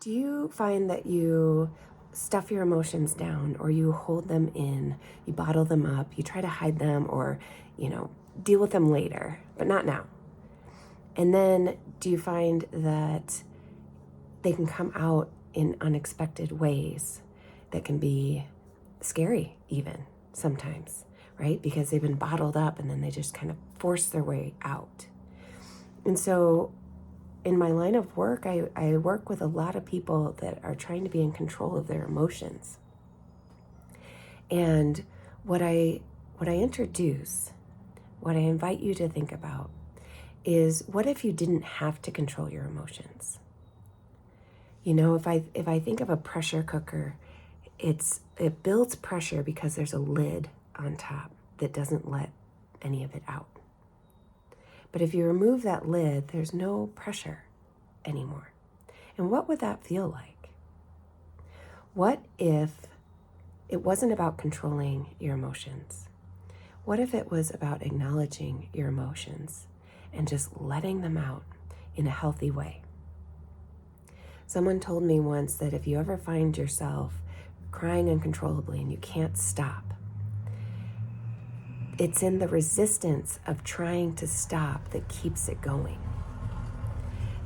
Do you find that you stuff your emotions down, or you hold them in, you bottle them up, you try to hide them, or, deal with them later, but not now? And then do you find that they can come out in unexpected ways that can be scary even sometimes, right? Because they've been bottled up and then they just kind of force their way out. And so in my line of work, I work with a lot of people that are trying to be in control of their emotions. And what I introduce, what I invite you to think about is, what if you didn't have to control your emotions? If I think of a pressure cooker, it builds pressure because there's a lid on top that doesn't let any of it out. But if you remove that lid, there's no pressure anymore. And what would that feel like? What if it wasn't about controlling your emotions? What if it was about acknowledging your emotions and just letting them out in a healthy way? Someone told me once that if you ever find yourself crying uncontrollably and you can't stop, it's in the resistance of trying to stop that keeps it going.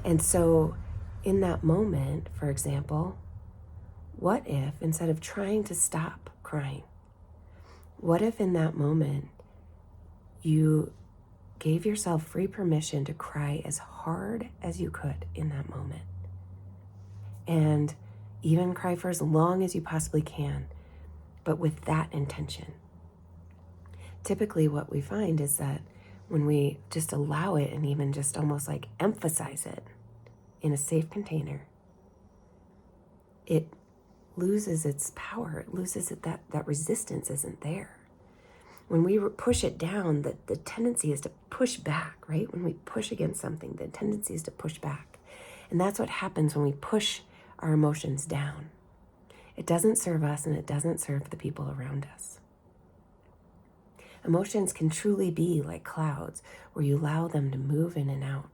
And so in that moment, for example, what if instead of trying to stop crying, what if in that moment you gave yourself free permission to cry as hard as you could in that moment? And even cry for as long as you possibly can, but with that intention. Typically what we find is that when we just allow it and even just almost like emphasize it in a safe container, it loses its power. It loses it, that resistance isn't there. When we push it down, the tendency is to push back, right? When we push against something, the tendency is to push back. And that's what happens when we push our emotions down. It doesn't serve us, and it doesn't serve the people around us. Emotions can truly be like clouds where you allow them to move in and out.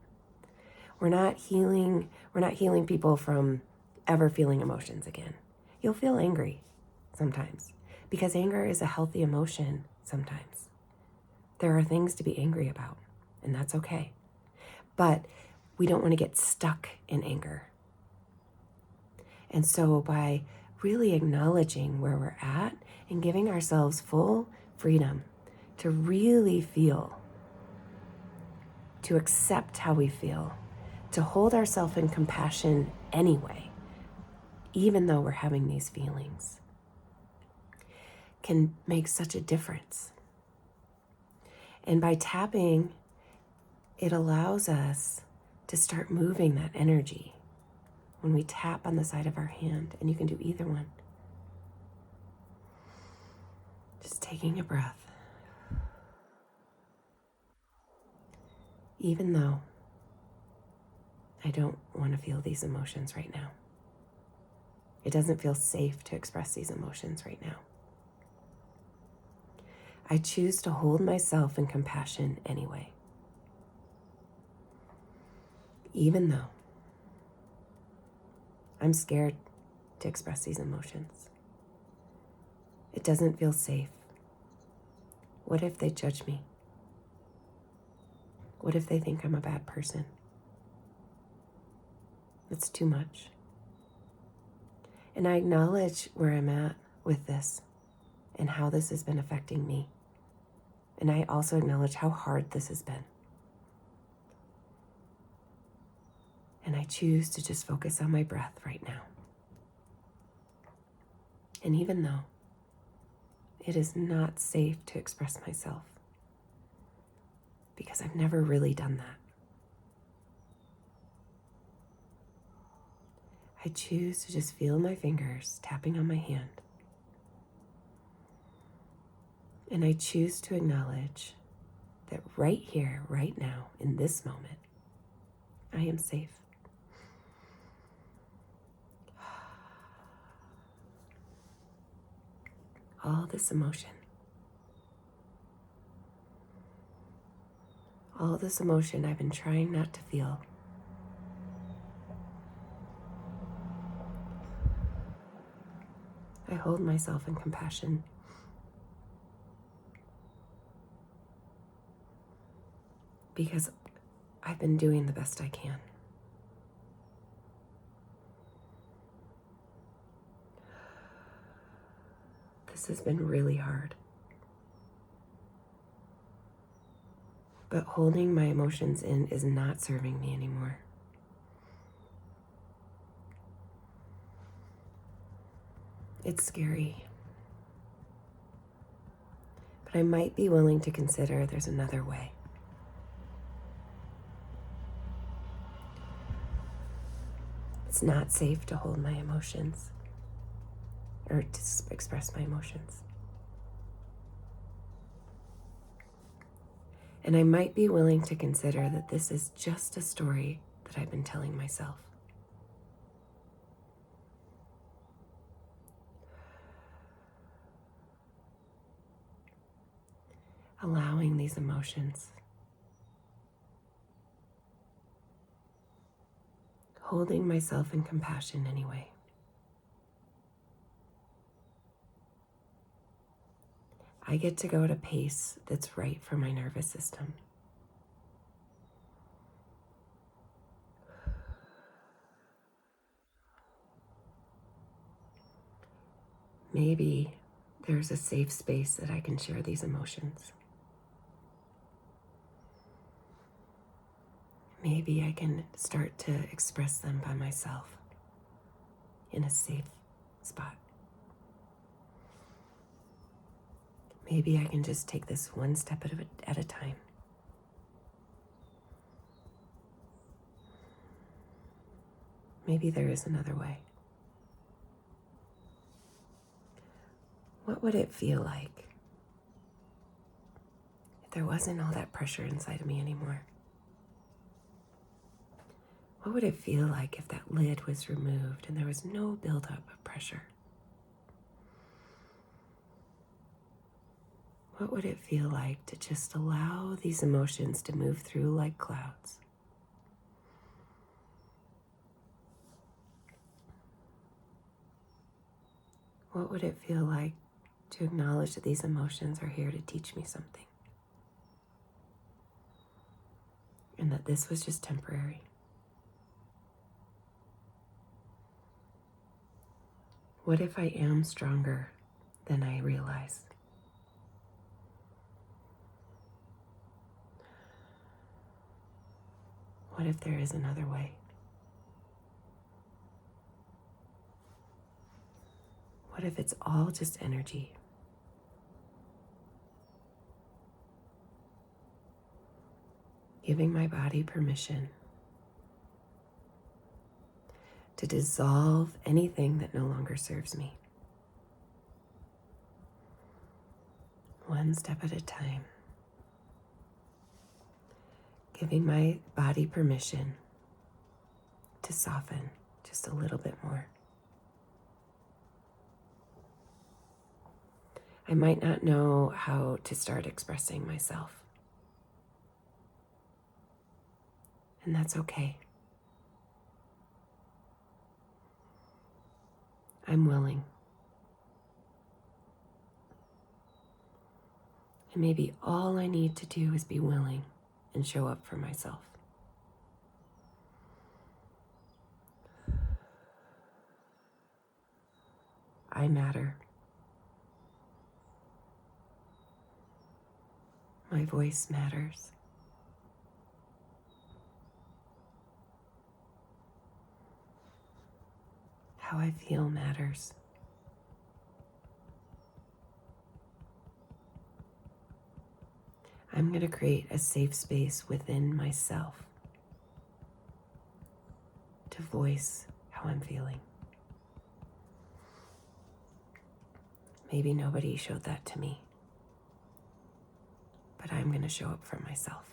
We're not healing people from ever feeling emotions again. You'll feel angry sometimes, because anger is a healthy emotion sometimes. There are things to be angry about, and that's okay. But we don't want to get stuck in anger. And so by really acknowledging where we're at and giving ourselves full freedom to really feel, to accept how we feel, to hold ourselves in compassion anyway, even though we're having these feelings, can make such a difference. And by tapping, it allows us to start moving that energy. When we tap on the side of our hand, and you can do either one. Just taking a breath. Even though I don't want to feel these emotions right now. It doesn't feel safe to express these emotions right now. I choose to hold myself in compassion anyway. Even though I'm scared to express these emotions. It doesn't feel safe. What if they judge me? What if they think I'm a bad person? It's too much. And I acknowledge where I'm at with this and how this has been affecting me. And I also acknowledge how hard this has been. And I choose to just focus on my breath right now. And even though it is not safe to express myself, because I've never really done that, I choose to just feel my fingers tapping on my hand. And I choose to acknowledge that right here, right now, in this moment, I am safe. All this emotion, I've been trying not to feel, I hold myself in compassion. Because I've been doing the best I can. This has been really hard. But holding my emotions in is not serving me anymore. It's scary. But I might be willing to consider there's another way. It's not safe to hold my emotions or to express my emotions. And I might be willing to consider that this is just a story that I've been telling myself. Allowing these emotions. Holding myself in compassion anyway. I get to go at a pace that's right for my nervous system. Maybe there's a safe space that I can share these emotions. Maybe I can start to express them by myself in a safe spot. Maybe I can just take this one step at a time. Maybe there is another way. What would it feel like if there wasn't all that pressure inside of me anymore? What would it feel like if that lid was removed and there was no buildup of pressure? What would it feel like to just allow these emotions to move through like clouds? What would it feel like to acknowledge that these emotions are here to teach me something? And that this was just temporary. What if I am stronger than I realize? What if there is another way? What if it's all just energy? Giving my body permission to dissolve anything that no longer serves me. One step at a time. Giving my body permission to soften just a little bit more. I might not know how to start expressing myself. And that's okay. I'm willing. And maybe all I need to do is be willing and show up for myself. I matter. My voice matters. How I feel matters. I'm going to create a safe space within myself to voice how I'm feeling. Maybe nobody showed that to me, but I'm going to show up for myself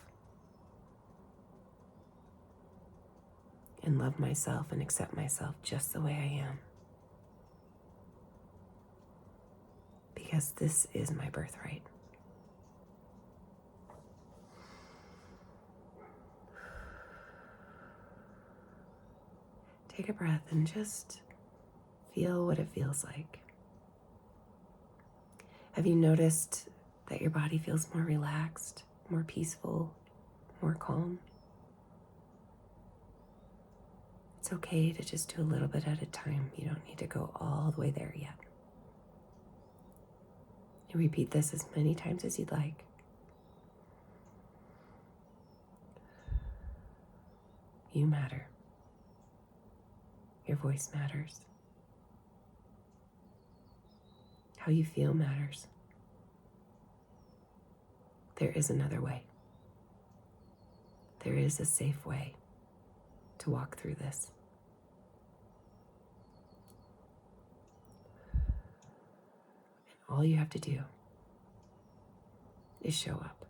and love myself and accept myself just the way I am. Because this is my birthright. Take a breath and just feel what it feels like. Have you noticed that your body feels more relaxed, more peaceful, more calm? It's okay to just do a little bit at a time. You don't need to go all the way there yet. And repeat this as many times as you'd like. You matter. Your voice matters. How you feel matters. There is another way. There is a safe way to walk through this. And all you have to do is show up.